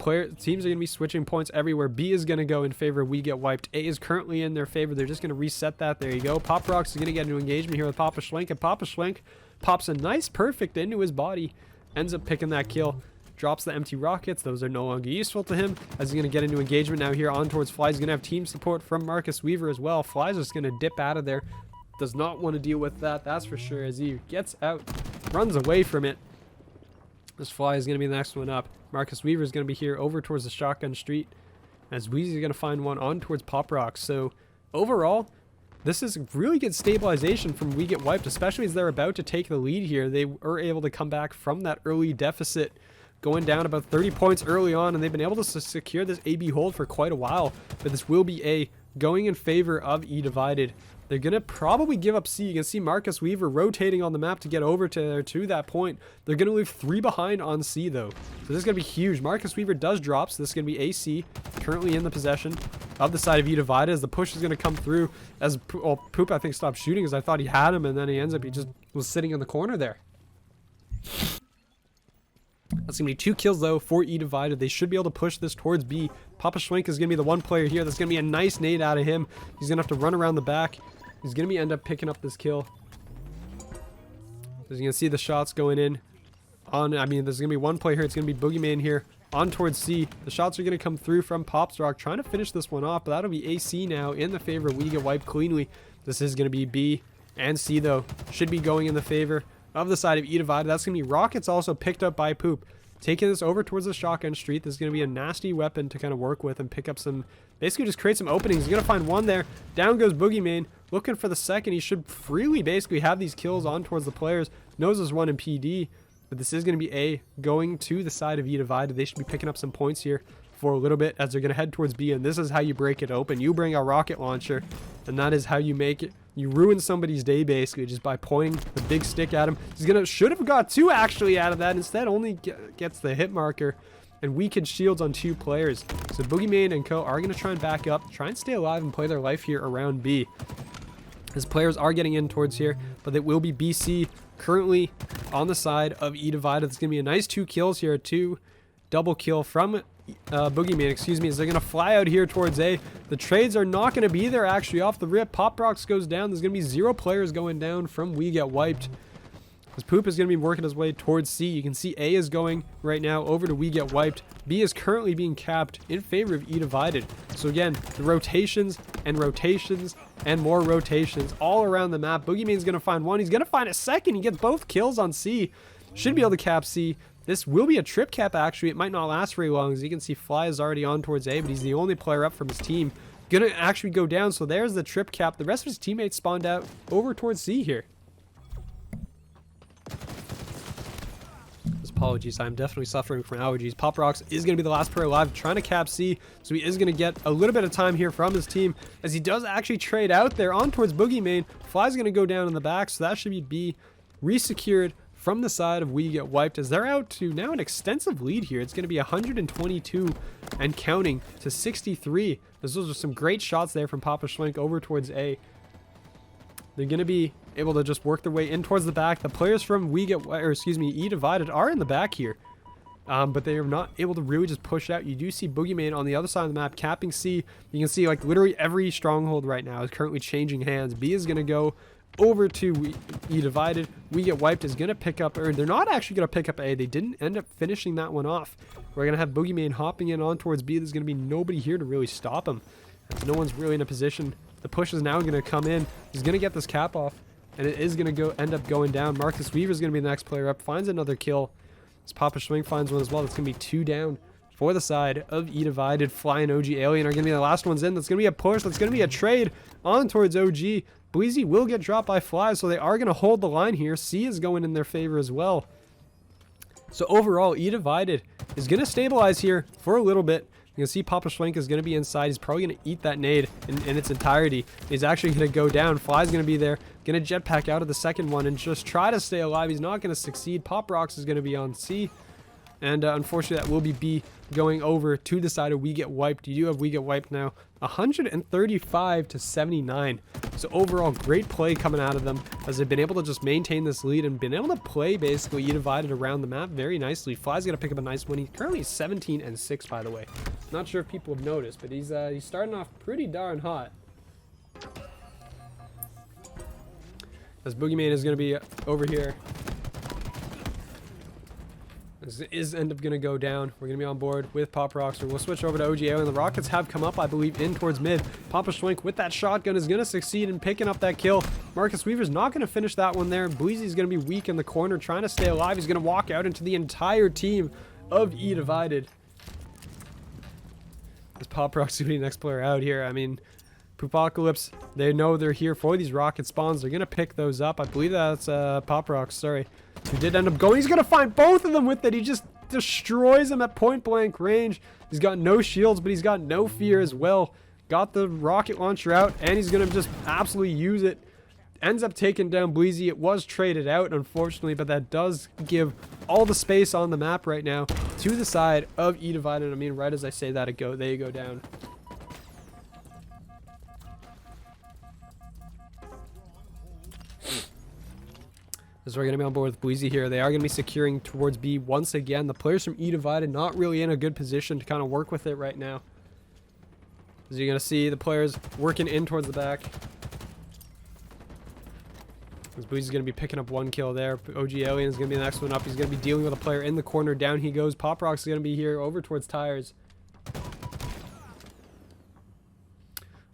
teams are going to be switching points everywhere. B is going to go in favor of We Get Wiped. A is currently in their favor. They're just going to reset that. There you go. Pop Rocks is going to get into engagement here with Papa Schlenk, and Papa Schlenk pops a nice perfect into his body. Ends up picking that kill. Drops the empty rockets. Those are no longer useful to him, as he's going to get into engagement now here on towards Fly. He's going to have team support from Marcus Weaver as well. Fly's just going to dip out of there. Does not want to deal with that, that's for sure, as he gets out, runs away from it. This Fly is going to be the next one up. Marcus Weaver is going to be here over towards the shotgun street, as Weezy is going to find one on towards Pop Rocks. So overall, this is really good stabilization from We Get Wiped, especially as they're about to take the lead here. They were able to come back from that early deficit, going down about 30 points early on, and they've been able to secure this AB hold for quite a while. But this will be A going in favor of eDivided. They're going to probably give up C. You can see Marcus Weaver rotating on the map to get over to that point. They're going to leave 3 behind on C, though. So this is going to be huge. Marcus Weaver does drop, so this is going to be AC, currently in the possession of the side of eDivided, as the push is going to come through. As Poop, I think, stopped shooting, as I thought he had him, and then he just was sitting in the corner there. That's going to be 2 kills, though, for eDivided. They should be able to push this towards B. Papa Schwenk is going to be the one player here. That's going to be a nice nade out of him. He's going to have to run around the back. He's going to end up picking up this kill. As you can see, the shots going in. There's going to be one player here. It's going to be Boogeyman here on towards C. The shots are going to come through from Popstrock, trying to finish this one off, but that'll be AC now in the favor of We Get Wiped cleanly. This is going to be B and C, though. Should be going in the favor of the side of eDivided. That's going to be Rockets, also picked up by Poop. Taking this over towards the shotgun street. This is going to be a nasty weapon to kind of work with and pick up some, basically just create some openings. He's going to find one there. Down goes Boogeyman. Looking for the second. He should freely basically have these kills on towards the players. Knows there's one in PD. But this is going to be A going to the side of eDivided. They should be picking up some points here for a little bit as they're going to head towards B. And this is how you break it open. You bring a rocket launcher, and that is how you make it. You ruin somebody's day basically just by pointing the big stick at him. Should have got 2 actually out of that. Instead only gets the hit marker and weakened shields on 2 players. So Boogeyman and co are going to try and back up, try and stay alive and play their life here around B. His players are getting in towards here, but it will be BC currently on the side of eDivided. It's going to be a nice 2 kills here, 2 double kill from Boogeyman, excuse me, as they're going to fly out here towards A. The trades are not going to be there actually off the rip. Pop Rocks goes down. There's going to be 0 players going down from We Get Wiped. As Poop is going to be working his way towards C. You can see A is going right now over to We Get Wiped. B is currently being capped in favor of eDivided. So again, the rotations and rotations and more rotations all around the map. Boogeyman's going to find one. He's going to find a second. He gets both kills on C. Should be able to cap C. This will be a trip cap, actually. It might not last very long. As you can see, Fly is already on towards A, but he's the only player up from his team. Gonna actually go down, so there's the trip cap. The rest of his teammates spawned out over towards C here. Apologies, I'm definitely suffering from allergies. Pop Rocks is going to be the last player alive, trying to cap C, so he is going to get a little bit of time here from his team, as he does actually trade out there on towards Boogeyman. Fly's going to go down in the back, so that should be B. Resecured from the side of We Get Wiped, as they're out to now an extensive lead here. It's going to be 122 and counting to 63. Those are some great shots there from Papa Schwenk over towards A. They're going to be able to just work their way in towards the back. The players from eDivided are in the back here, but they are not able to really just push out. You do see Boogeyman on the other side of the map capping C. You can see like literally every stronghold right now is currently changing hands. B is going to go over to eDivided. We Get Wiped is going to pick up, or they're not actually going to pick up A. They didn't end up finishing that one off. We're going to have Boogeyman hopping in on towards B. There's going to be nobody here to really stop him. No one's really in a position. The push is now going to come in. He's going to get this cap off, and it is going to end up going down. Marcus Weaver is going to be the next player up. Finds another kill. As Papa Schwing finds one as well. It's going to be 2 down for the side of eDivided. Fly and OG Alien are going to be the last ones in. That's going to be a push. That's going to be a trade on towards OG. Bleezy will get dropped by Fly, so they are going to hold the line here. C is going in their favor as well. So overall, eDivided is going to stabilize here for a little bit. You can see Papa Schwenk is going to be inside. He's probably going to eat that nade in its entirety. He's actually going to go down. Fly's going to be there. Going to jetpack out of the second one and just try to stay alive. He's not going to succeed. Pop Rocks is going to be on C. And unfortunately, that will be B going over to the side of We Get Wiped. You do have We Get Wiped now. 135 to 79. So overall, great play coming out of them as they've been able to just maintain this lead and been able to play basically eDivided around the map very nicely. Fly's going to pick up a nice win. He's currently 17-6, by the way. Not sure if people have noticed, but he's starting off pretty darn hot. As Boogeyman is going to be over here. This is end up going to go down. We're going to be on board with Pop Rocks. We'll switch over to OGO, and the Rockets have come up, I believe, in towards mid. Papa Schwenk with that shotgun is going to succeed in picking up that kill. Marcus Weaver's not going to finish that one there. Bleezy's going to be weak in the corner, trying to stay alive. He's going to walk out into the entire team of eDivided. This Pop Rocks going to be the next player out here. I mean, Poopocalypse, they know they're here for these rocket spawns. They're going to pick those up. I believe that's Pop Rocks, sorry. He did end up going. He's going to find both of them with it. He just destroys them at point blank range. He's got no shields, but he's got no fear as well. got the rocket launcher out, and he's going to just absolutely use it. Ends up taking down Bleezy. It was traded out, unfortunately, but that does give all the space on the map right now to the side of eDivided. I mean, right as I say that, they go down. As we're going to be on board with Bleezy here, they are going to be securing towards B once again. The players from eDivided not really in a good position to kind of work with it right now. As you're going to see the players working in towards the back. As Bleezy's going to be picking up one kill there. OG Alien is going to be the next one up. He's going to be dealing with a player in the corner. Down he goes. Pop Rock's going to be here over towards Tires.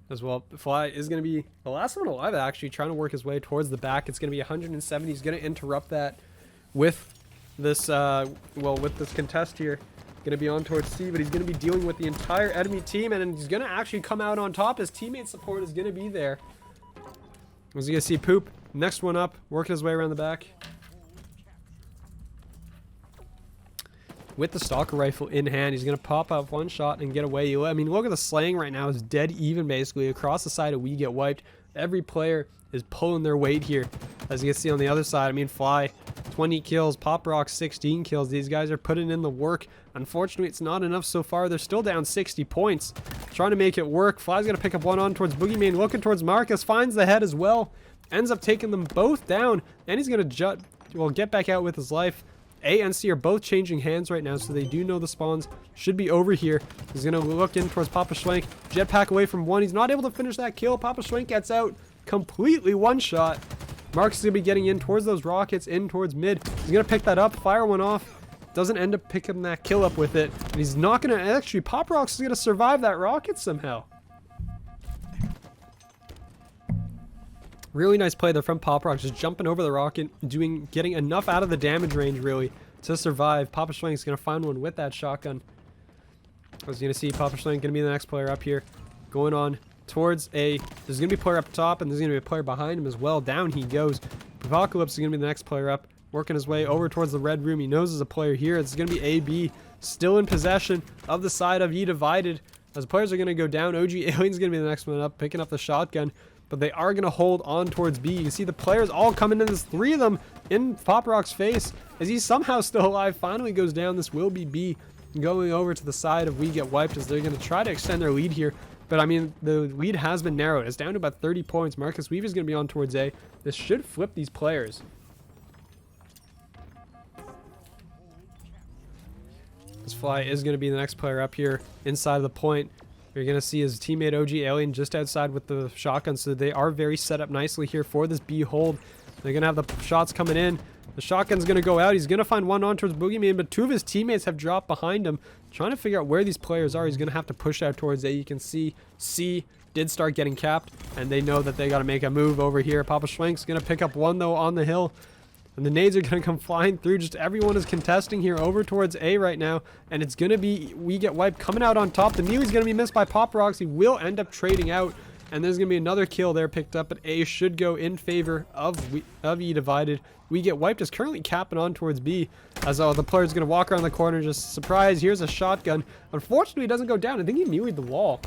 As well, Fly is going to be the last one alive, actually, trying to work his way towards the back. It's going to be 170. He's going to interrupt that with this, with this contest here. Going to be on towards C, but he's going to be dealing with the entire enemy team, and he's going to actually come out on top. His teammate support is going to be there. As you can see, Poop, next one up, working his way around the back. With the stalker rifle in hand, he's going to pop up one shot and get away. I mean, look at the slaying right now. It's dead even, basically. Across the side of We Get Wiped. Every player is pulling their weight here. As you can see on the other side, I mean, Fly, 20 kills. Pop Rock, 16 kills. These guys are putting in the work. Unfortunately, it's not enough so far. They're still down 60 points. Trying to make it work. Fly's going to pick up one on towards Boogeyman. Looking towards Marcus. Finds the head as well. Ends up taking them both down. And he's going to get back out with his life. A and C are both changing hands right now, so they do know the spawns should be over here. He's going to look in towards Papa Schwenk. Jetpack away from one. He's not able to finish that kill. Papa Schwenk gets out completely one shot. Marcus is going to be getting in towards those rockets, in towards mid. He's going to pick that up, fire one off. Doesn't end up picking that kill up with it. And he's not going to actually, Pop Rocks is going to survive that rocket somehow. Really nice play there from Pop Rock, just jumping over the rocket, getting enough out of the damage range, really, to survive. Papa Schwenk is going to find one with that shotgun. As you're going to see, Papa Schwenk going to be the next player up here. Going on towards A. There's going to be a player up top, and there's going to be a player behind him as well. Down he goes. Apocalypse is going to be the next player up, working his way over towards the red room. He knows there's a player here. It's going to be AB, still in possession of the side of eDivided. As the players are going to go down, OG Alien's going to be the next one up, picking up the shotgun. But they are going to hold on towards B. You can see the players all coming in. There's three of them in Pop Rock's face. As he's somehow still alive, finally goes down. This will be B going over to the side of We Get Wiped as they're going to try to extend their lead here. But, I mean, the lead has been narrowed. It's down to about 30 points. Marcus Weaver's going to be on towards A. This should flip these players. This Fly is going to be the next player up here inside of the point. You're going to see his teammate OG Alien just outside with the shotgun, so they are very set up nicely here for this B hold. They're going to have the shots coming in. The shotgun's going to go out. He's going to find one on towards Boogeyman, but two of his teammates have dropped behind him. Trying to figure out where these players are. He's going to have to push out towards A. You can see C did start getting capped, and they know that they got to make a move over here. Papa Schwenk's going to pick up one, though, on the hill. And the nades are going to come flying through. Just everyone is contesting here over towards A right now. And it's going to be We Get Wiped coming out on top. The melee's going to be missed by Pop Rocks. He will end up trading out. And there's going to be another kill there picked up. But A should go in favor of eDivided. We Get Wiped is currently capping on towards B. As the player's going to walk around the corner. Just surprise. Here's a shotgun. Unfortunately, it doesn't go down. I think he melee'd the wall.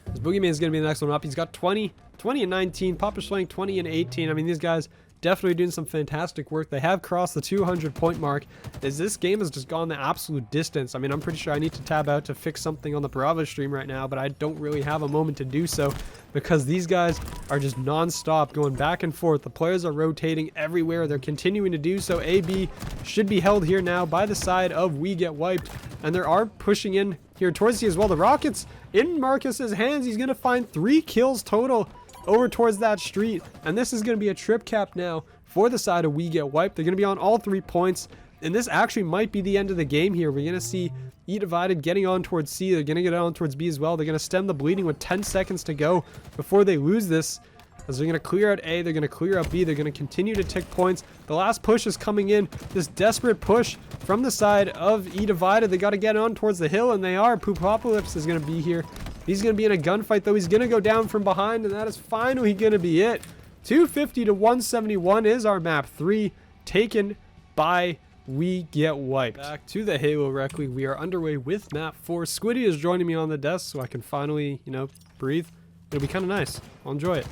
This Boogeyman is going to be the next one up. He's got 20 and 19. Papa Schwenk 20 and 18. I mean, these guys definitely doing some fantastic work. They have crossed the 200 point mark. As this game has just gone the absolute distance. I mean, I'm pretty sure I need to tab out to fix something on the Bravo stream right now, but I don't really have a moment to do so because these guys are just non-stop going back and forth. The players are rotating everywhere. They're continuing to do so. AB should be held here now by the side of We Get Wiped, and they are pushing in here towards C as well. The rockets in Marcus's hands. He's going to find 3 kills total over towards that street, and this is going to be a trip cap now for the side of We Get Wiped. They're going to be on all 3 points, and this actually might be the end of the game here. We're going to see eDivided getting on towards C. They're going to get on towards B as well. They're going to stem the bleeding with 10 seconds to go before they lose this. As they're going to clear out A, they're going to clear out B. They're going to continue to tick points. The last push is coming in. This desperate push from the side of eDivided. They got to get on towards the hill, and they are. Poopocalypse is going to be here. He's going to be in a gunfight, though. He's going to go down from behind, and that is finally going to be it. 250 to 171 is our map 3, taken by we get wiped. Back to the Halo Rec League. We are underway with map 4. Squiddy is joining me on the desk so I can finally, you know, breathe. It'll be kind of nice. I'll enjoy it.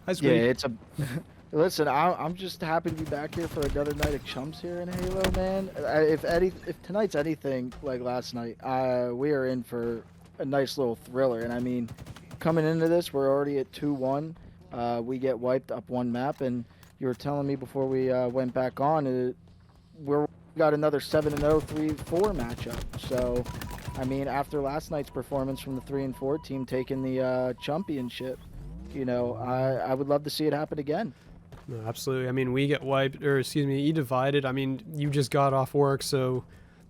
Hi, Squiddy. Yeah, it's a... Listen, I'm just happy to be back here for another night of Chumps here in Halo, man. If tonight's anything like last night, we are in for a nice little thriller. And I mean, coming into this, we're already at 2-1. We get wiped up one map, and you were telling me before we went back on, we got another 7-0, 3-4 matchup. So, I mean, after last night's performance from the 3 and 4 team taking the championship, you know, I would love to see it happen again. No, absolutely. I mean, we get wiped, or excuse me, eDivided. I mean, you just got off work, so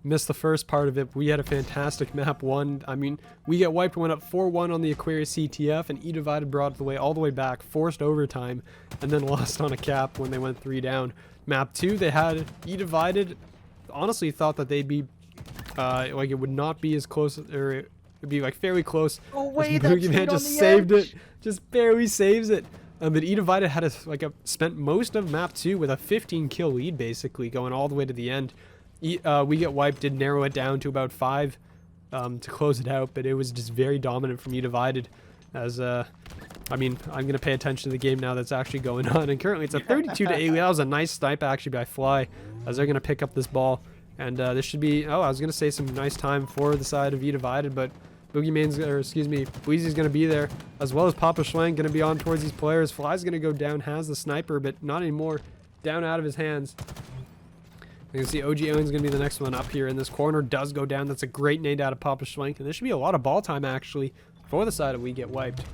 missed the first part of it. We had a fantastic map 1. I mean, we get wiped, went up 4-1 on the Aquarius CTF, and eDivided brought it all the way back, forced overtime, and then lost on a cap when they went 3 down. Map 2, they had eDivided. Honestly, thought that they'd be like it would not be as close, or it would be like fairly close. Oh wait, that man just saved it, just barely saves it. But eDivided had spent most of map 2 with a 15 kill lead, basically going all the way to the end. We get wiped, did narrow it down to about 5 to close it out, but it was just very dominant from eDivided. As I mean, I'm gonna pay attention to the game now that's actually going on, and currently it's a 32-8. That was a nice snipe actually by Fly, as they're gonna pick up this ball, and this should be. Oh, I was gonna say some nice time for the side of eDivided, but Boogeyman's, or excuse me, Bleezy's gonna be there, as well as Papa Schwang gonna be on towards these players. Fly's gonna go down, has the sniper, but not anymore. Down out of his hands. You can see OG Alien's gonna be the next one up here in this corner. Does go down. That's a great nade out of Papa Schwank, and there should be a lot of ball time actually for the side of we get wiped.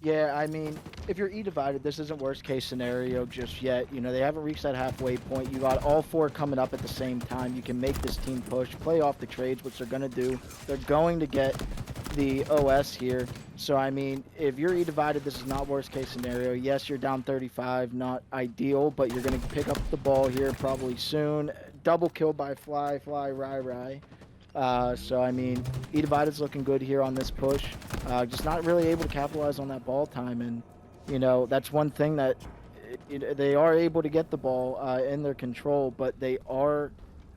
Yeah, I mean, if you're eDivided, this isn't worst case scenario just yet. You know, they haven't reached that halfway point. You got all 4 coming up at the same time. You can make this team push, play off the trades, which they're going to do. They're going to get the OS here. So, I mean, if you're eDivided, this is not worst case scenario. Yes, you're down 35, not ideal, but you're going to pick up the ball here probably soon. Double kill by Fly, Rai. So, I mean, eDivided's looking good here on this push. Just not really able to capitalize on that ball time. And, you know, that's one thing that they are able to get the ball in their control, but they are,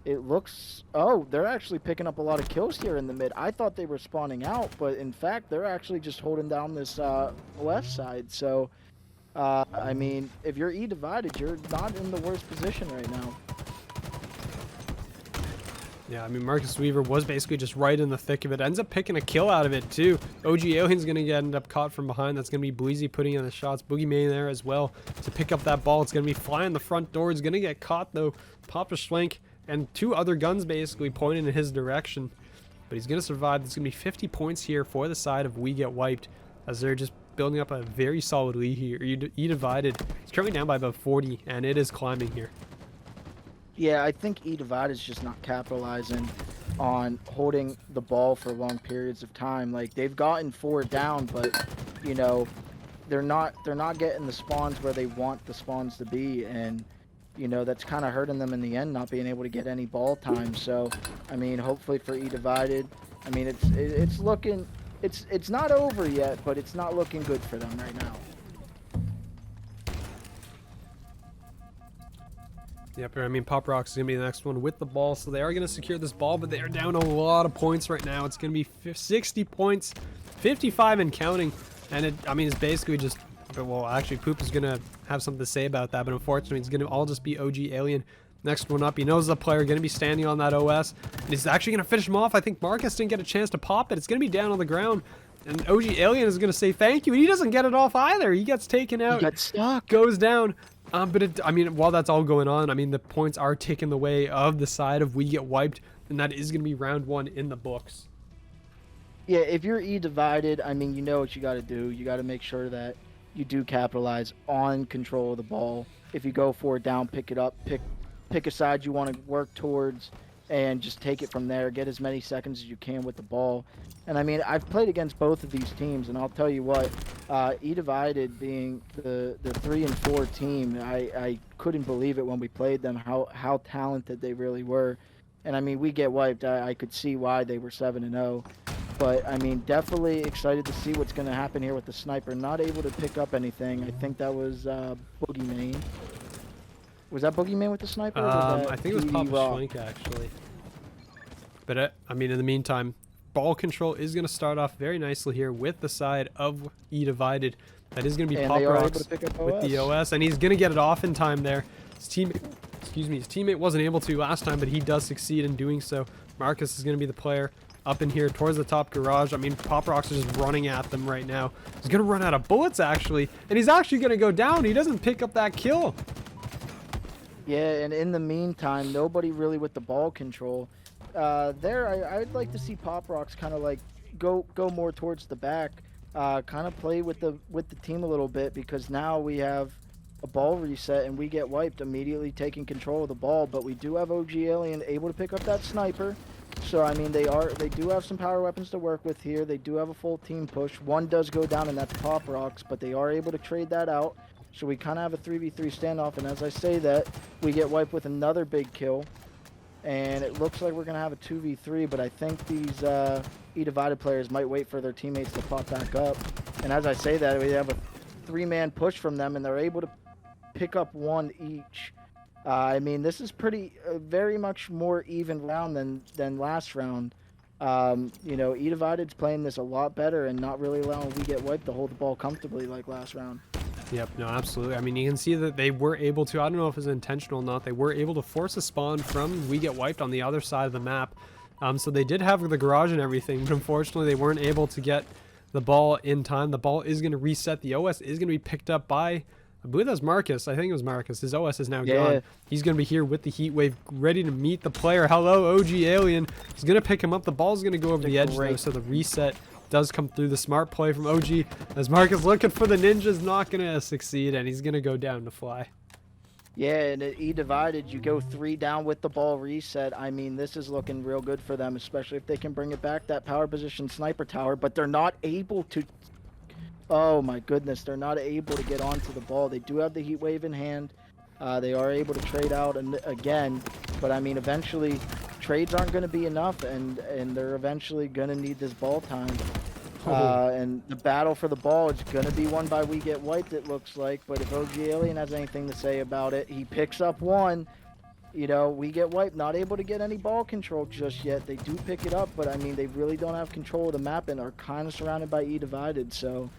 it looks, oh, they're actually picking up a lot of kills here in the mid. I thought they were spawning out, but in fact, they're actually just holding down this left side. So, I mean, if you're eDivided, you're not in the worst position right now. Yeah, I mean, Marcus Weaver was basically just right in the thick of it. Ends up picking a kill out of it, too. OG Alien's going to end up caught from behind. That's going to be Bleezy putting in the shots. Boogeyman there as well to pick up that ball. It's going to be flying the front door. He's going to get caught, though. Papa Schwank and 2 other guns basically pointing in his direction. But he's going to survive. There's going to be 50 points here for the side of we get wiped, as they're just building up a very solid lead here. eDivided. It's currently down by about 40, and it is climbing here. Yeah, I think eDivided is just not capitalizing on holding the ball for long periods of time. Like, they've gotten 4 down, but you know, they're not getting the spawns where they want the spawns to be, and you know, that's kind of hurting them in the end, not being able to get any ball time. So, I mean, hopefully for eDivided, I mean, it's looking, it's not over yet, but it's not looking good for them right now. Yep, I mean, Pop Rocks is going to be the next one with the ball, so they are going to secure this ball, but they are down a lot of points right now. It's going to be 60 points, 55 and counting, and it, I mean, it's basically just, well, actually, Poop is going to have something to say about that, but unfortunately, it's going to all just be OG Alien. Next one up, he knows the player going to be standing on that OS, and he's actually going to finish him off. I think Marcus didn't get a chance to pop it. It's going to be down on the ground, and OG Alien is going to say thank you, and he doesn't get it off either. He gets taken out, He got stuck. Goes down. But I mean, while that's all going on, I mean, the points are taken the way of the side of we get wiped, and that is going to be round 1 in the books. Yeah, if you're eDivided, I mean, you know what you got to do. You got to make sure that you do capitalize on control of the ball. If you go for it down, pick it up, pick a side you want to work towards, and just take it from there. Get as many seconds as you can with the ball. And I mean, I've played against both of these teams, and I'll tell you what, eDivided being the 3 and 4 team, I couldn't believe it when we played them, how talented they really were. And I mean, we get wiped. I could see why they were 7-0. But I mean, definitely excited to see what's going to happen here with the sniper. Not able to pick up anything. I think that was Boogeyman. Was that Boogeyman with the sniper? Or was that I think it was TD Papa Raw? Schwenk, actually. But, I mean, in the meantime, ball control is going to start off very nicely here with the side of eDivided. That is going to be And Pop they are able Rocks to pick up with the OS, and he's going to get it off in time there. His teammate wasn't able to last time, but he does succeed in doing so. Marcus is going to be the player up in here towards the top garage. I mean, Pop Rocks is just running at them right now. He's going to run out of bullets, actually, and he's actually going to go down. He doesn't pick up that kill. Yeah, and in the meantime, nobody really with the ball control. I'd like to see Pop Rocks kind of like go more towards the back, kind of play with the team a little bit, because now we have a ball reset and we get wiped immediately taking control of the ball. But we do have OG Alien able to pick up that sniper. So I mean, they do have some power weapons to work with here. They do have a full team push. One does go down, and that's Pop Rocks, but they are able to trade that out. So we kind of have a 3v3 standoff, and as I say that, we get wiped with another big kill. And it looks like we're going to have a 2v3, but I think these eDivided players might wait for their teammates to pop back up. And as I say that, we have a 3-man push from them, and they're able to pick up one each. I mean, this is very much more even round than last round. You know, eDivided's playing this a lot better and not really allowing we get wiped to hold the ball comfortably like last round. Yep, no, absolutely. I mean, you can see that they were able to, I don't know if it's intentional or not, they were able to force a spawn from We Get Wiped on the other side of the map. So they did have the garage and everything, but unfortunately they weren't able to get the ball in time. The ball is going to reset. The OS is going to be picked up by, I believe that's Marcus. I think it was Marcus. His OS is now gone. He's going to be here with the heat wave, ready to meet the player. Hello, OG Alien. He's going to pick him up. The ball's going to go over the edge, though, so the reset does come through. The smart play from OG as Marcus looking for the ninja's not going to succeed, and he's going to go down to fly. Yeah, and at eDivided, you go 3 down with the ball reset. I mean, this is looking real good for them, especially if they can bring it back, that power position sniper tower, but they're not able to. Oh my goodness, they're not able to get onto the ball. They do have the heat wave in hand. They are able to trade out again, but I mean, eventually trades aren't going to be enough, and they're eventually going to need this ball time. And the battle for the ball is going to be won by We Get Wiped, it looks like. But if OG Alien has anything to say about it, he picks up one. You know, We Get Wiped, not able to get any ball control just yet. They do pick it up, but I mean, they really don't have control of the map and are kind of surrounded by eDivided. So,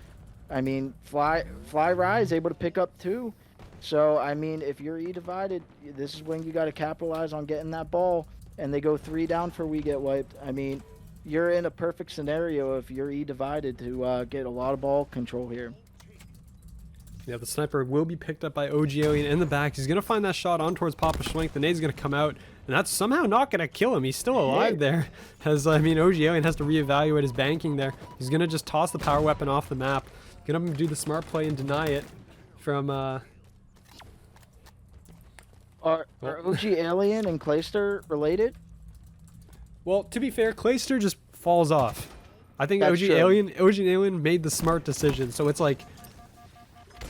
I mean, Fly Rise able to pick up 2. So, I mean, if you're eDivided, this is when you got to capitalize on getting that ball. And they go 3 down for We Get Wiped. I mean, you're in a perfect scenario if you're eDivided to get a lot of ball control here. Yeah, the sniper will be picked up by OG Alien in the back. He's going to find that shot on towards Papa Schwenk. The nade's going to come out, and that's somehow not going to kill him. He's still alive there. As, I mean, OG Alien has to reevaluate his banking there. He's going to just toss the power weapon off the map. Going to do the smart play and deny it from... Are OG Alien and Clayster related? Well, to be fair, Clayster just falls off. I think That's OG true. Alien made the smart decision. So it's like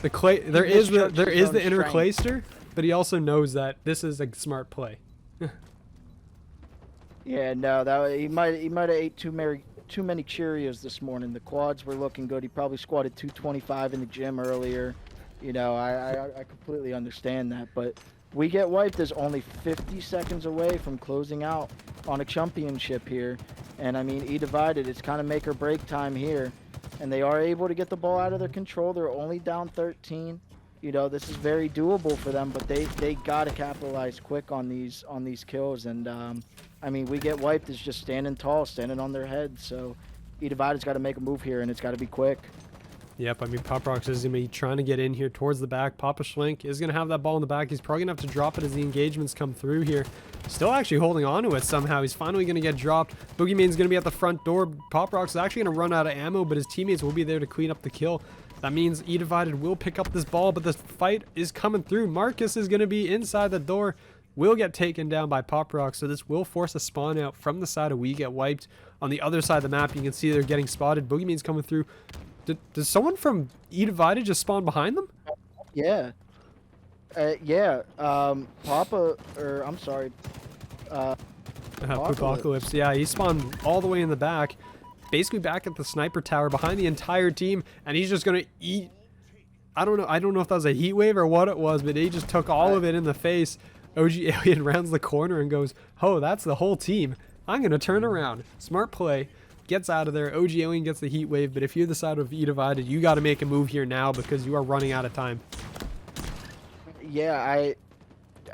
there is the inner strength. Clayster, but he also knows that this is a smart play. Yeah, no, he might have ate too many Cheerios this morning. The quads were looking good. He probably squatted 225 in the gym earlier. You know, I completely understand that, but We Get Wiped is only 50 seconds away from closing out on a championship here. And I mean, eDivided, it's kind of make or break time here. And they are able to get the ball out of their control. They're only down 13. You know, this is very doable for them, but they got to capitalize quick on these kills. And I mean, We Get Wiped is just standing tall, standing on their head. So eDivided's got to make a move here, and it's got to be quick. Yep, I mean, Pop Rocks is going to be trying to get in here towards the back. Papa Schwenk is going to have that ball in the back. He's probably going to have to drop it as the engagements come through here. Still actually holding on to it somehow. He's finally going to get dropped. Boogeyman's going to be at the front door. Pop Rocks is actually going to run out of ammo, but his teammates will be there to clean up the kill. That means eDivided will pick up this ball, but this fight is coming through. Marcus is going to be inside the door. Will get taken down by Pop Rocks, so this will force a spawn out from the side of We Get Wiped. On the other side of the map, you can see they're getting spotted. Boogeyman's coming through. Does someone from eDivided just spawn behind them? Yeah. Papa, or I'm sorry. Apocalypse. Yeah, he spawned all the way in the back. Basically back at the sniper tower behind the entire team. And he's just going to eat I don't know if that was a heat wave or what it was, but they just took all of it in the face. OG Alien rounds the corner and goes, oh, that's the whole team. I'm going to turn around. Smart play. Gets out of there. OG Alien gets the heat wave, but if you're the side of eDivided, you got to make a move here now because you are running out of time. Yeah,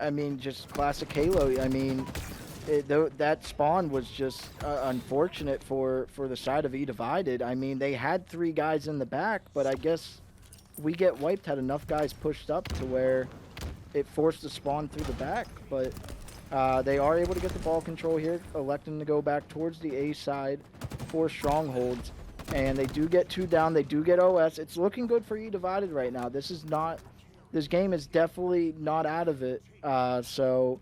I mean, just classic Halo. I mean, that spawn was just unfortunate for the side of eDivided. I mean, they had 3 guys in the back, but I guess We Get Wiped had enough guys pushed up to where it forced the spawn through the back. But they are able to get the ball control here, electing to go back towards the A side for strongholds. And they do get 2 down. They do get OS. It's looking good for eDivided right now. This game is definitely not out of it. So,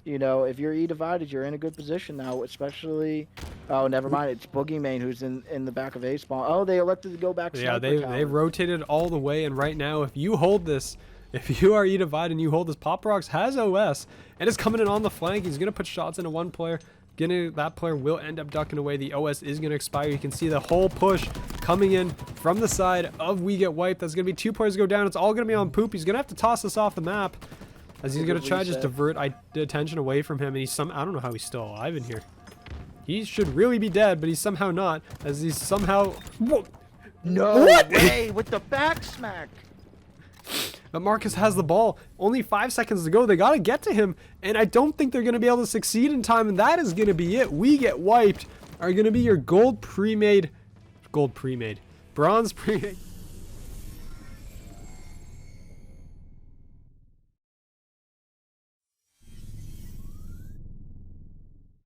you know, if you're eDivided, you're in a good position now, especially... Oh, never mind. It's Boogeyman who's in the back of A spawn. Oh, they elected to go back. Yeah, they rotated all the way, and right now, if you hold this, if you are eDivided and you hold this, Pop Rocks has OS and is coming in on the flank. He's gonna put shots into one player. That player will end up ducking away. The OS is gonna expire. You can see the whole push coming in from the side of We Get Wiped. That's gonna be 2 players go down. It's all gonna be on Poop. He's gonna have to toss this off the map as he's gonna try to just divert attention away from him. And I don't know how he's still alive in here. He should really be dead, but he's somehow not, as he's somehow... Whoa. No way, with the back smack. But Marcus has the ball. Only 5 seconds to go. They got to get to him, and I don't think they're going to be able to succeed in time, and that is going to be it. We Get Wiped are going to be your bronze premade.